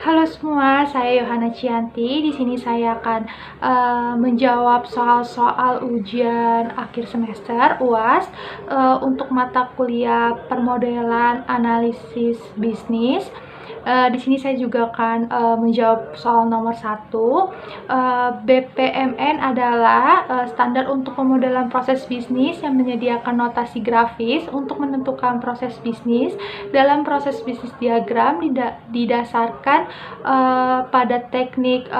Halo semua, saya Yohana Cianti. Di sini saya akan menjawab soal-soal ujian akhir semester UAS untuk mata kuliah permodelan analisis bisnis. Di sini saya juga akan menjawab soal nomor 1. BPMN adalah standar untuk pemodelan proses bisnis yang menyediakan notasi grafis untuk menentukan proses bisnis. Dalam proses bisnis diagram didasarkan pada teknik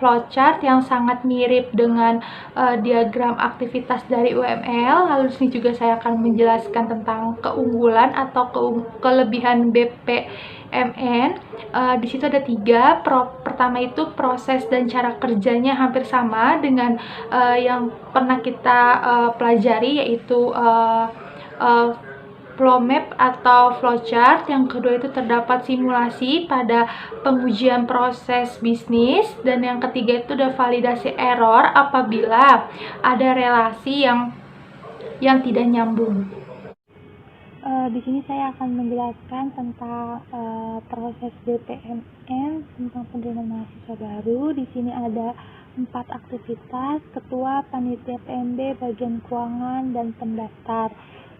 flowchart yang sangat mirip dengan diagram aktivitas dari UML. Lalu di sini juga saya akan menjelaskan tentang keunggulan atau kelebihan BPMN. Di situ ada 3. Pertama itu proses dan cara kerjanya hampir sama dengan yang pernah kita pelajari, yaitu flow map atau flowchart. Yang kedua itu terdapat simulasi pada pengujian proses bisnis, dan yang ketiga itu ada validasi error apabila ada relasi yang tidak nyambung. Di sini saya akan menjelaskan tentang proses BPMN tentang penerimaan mahasiswa baru. Di sini ada 4 aktivitas: ketua, panitia PMB, bagian keuangan, dan pendaftar.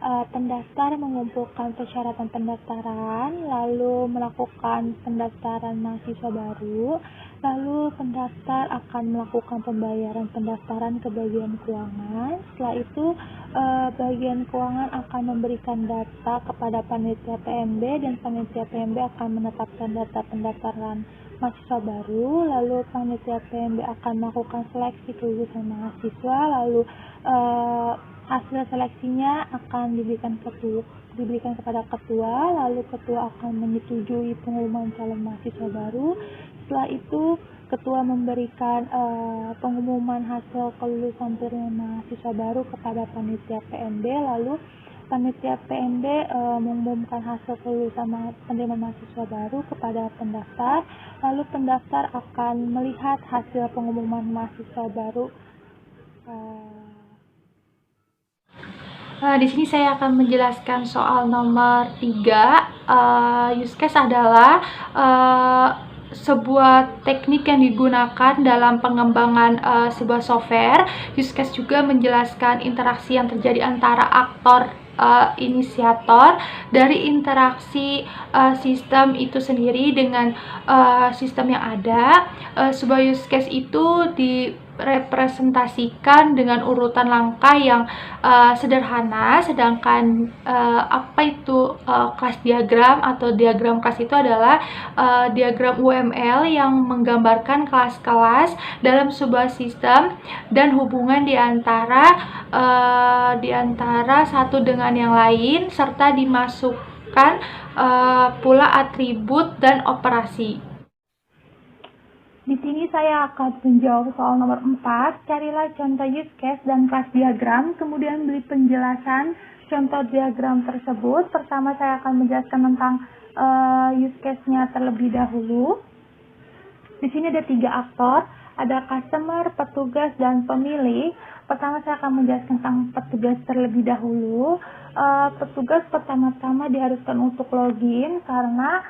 Pendaftar mengumpulkan persyaratan pendaftaran, lalu melakukan pendaftaran mahasiswa baru, lalu pendaftar akan melakukan pembayaran pendaftaran ke bagian keuangan. Setelah itu bagian keuangan akan memberikan data kepada panitia PMB, dan panitia PMB akan menetapkan data pendaftaran mahasiswa baru. Lalu panitia PMB akan melakukan seleksi kelulusan mahasiswa, lalu hasil seleksinya akan diberikan kepada ketua, lalu ketua akan menyetujui pengumuman calon mahasiswa baru. Setelah itu ketua memberikan pengumuman hasil kelulusan penerimaan mahasiswa baru kepada panitia PMB, lalu panitia PMB mengumumkan hasil kelulusan penerimaan mahasiswa baru kepada pendaftar, lalu pendaftar akan melihat hasil pengumuman mahasiswa baru. Di sini saya akan menjelaskan soal nomor 3. Use case adalah sebuah teknik yang digunakan dalam pengembangan sebuah software. Use case juga menjelaskan interaksi yang terjadi antara aktor inisiator dari interaksi sistem itu sendiri dengan sistem yang ada. Sebuah use case itu direpresentasikan dengan urutan langkah yang sederhana, sedangkan apa itu kelas diagram atau diagram kelas itu adalah diagram UML yang menggambarkan kelas-kelas dalam sebuah sistem dan hubungan di antara satu dengan yang lain, serta dimasukkan pula atribut dan operasi. Di sini saya akan menjawab soal nomor 4. Carilah contoh use case dan kelas diagram, kemudian beri penjelasan contoh diagram tersebut. Pertama saya akan menjelaskan tentang use case-nya terlebih dahulu. Di sini ada 3 aktor, ada customer, petugas, dan pemilih. Pertama saya akan menjelaskan tentang petugas terlebih dahulu. Petugas pertama-tama diharuskan untuk login, karena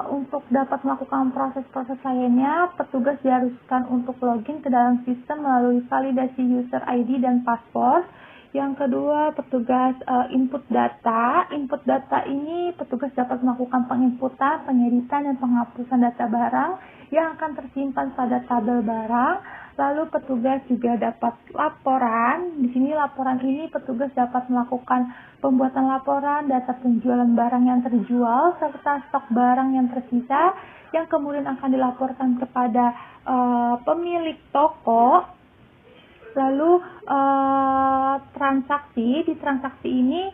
untuk dapat melakukan proses-proses lainnya, petugas diharuskan untuk login ke dalam sistem melalui validasi user ID dan password. Yang kedua, petugas input data. Input data ini petugas dapat melakukan penginputan, pengeditan, dan penghapusan data barang yang akan tersimpan pada tabel barang. Lalu petugas juga dapat laporan. Di sini laporan ini petugas dapat melakukan pembuatan laporan data penjualan barang yang terjual serta stok barang yang tersisa, yang kemudian akan dilaporkan kepada pemilik toko. Lalu di transaksi ini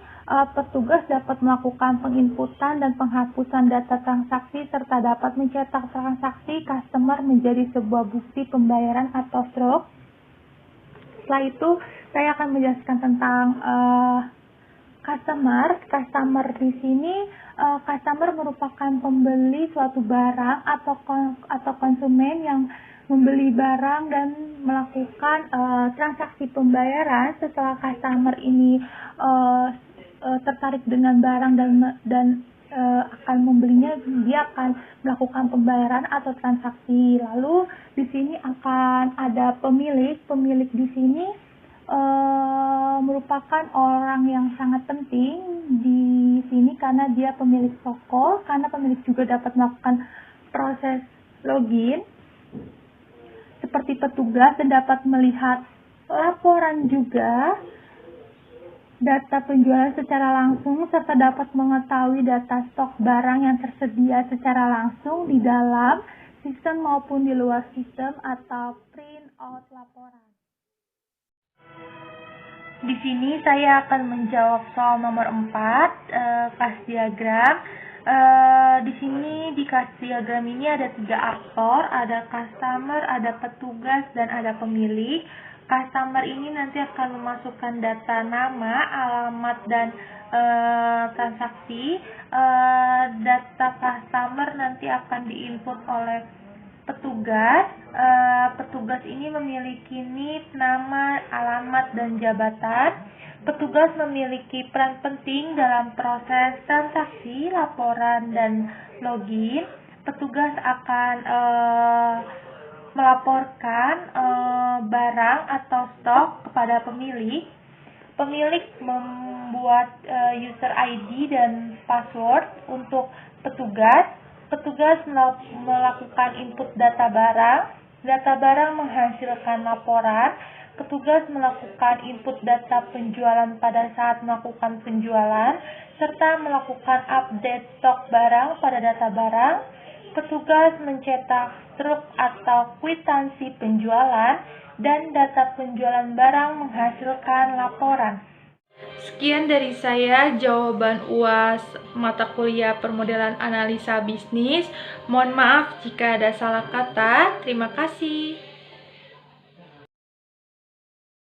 petugas dapat melakukan penginputan dan penghapusan data transaksi serta dapat mencetak transaksi customer menjadi sebuah bukti pembayaran atau truk. Setelah itu saya akan menjelaskan tentang customer. Customer di sini customer merupakan pembeli suatu barang atau konsumen yang membeli barang dan melakukan transaksi pembayaran. Setelah customer ini tertarik dengan barang dan akan membelinya, dia akan melakukan pembayaran atau transaksi. Lalu di sini akan ada pemilik. Pemilik di sini merupakan orang yang sangat penting di sini karena dia pemilik toko, karena pemilik juga dapat melakukan proses login seperti petugas dan dapat melihat laporan juga data penjualan secara langsung, serta dapat mengetahui data stok barang yang tersedia secara langsung di dalam sistem maupun di luar sistem atau print out laporan. Di sini saya akan menjawab soal nomor 4, kelas diagram. Di sini di kelas diagram ini ada 3 aktor, ada customer, ada petugas, dan ada pemilik. Customer ini nanti akan memasukkan data nama, alamat, dan transaksi. Data customer nanti akan diinput oleh petugas. Petugas ini memiliki NIP, nama, alamat, dan jabatan. Petugas memiliki peran penting dalam proses transaksi, laporan, dan login. Petugas akan melaporkan barang atau stok kepada pemilik. Pemilik membuat user ID dan password untuk petugas. Petugas melakukan input data barang. Data barang menghasilkan laporan. Petugas melakukan input data penjualan pada saat melakukan penjualan, serta melakukan update stok barang pada data barang. Petugas mencetak truk atau kwitansi penjualan, dan data penjualan barang menghasilkan laporan. Sekian dari saya jawaban UAS mata kuliah permodelan analisa bisnis. Mohon maaf jika ada salah kata. Terima kasih.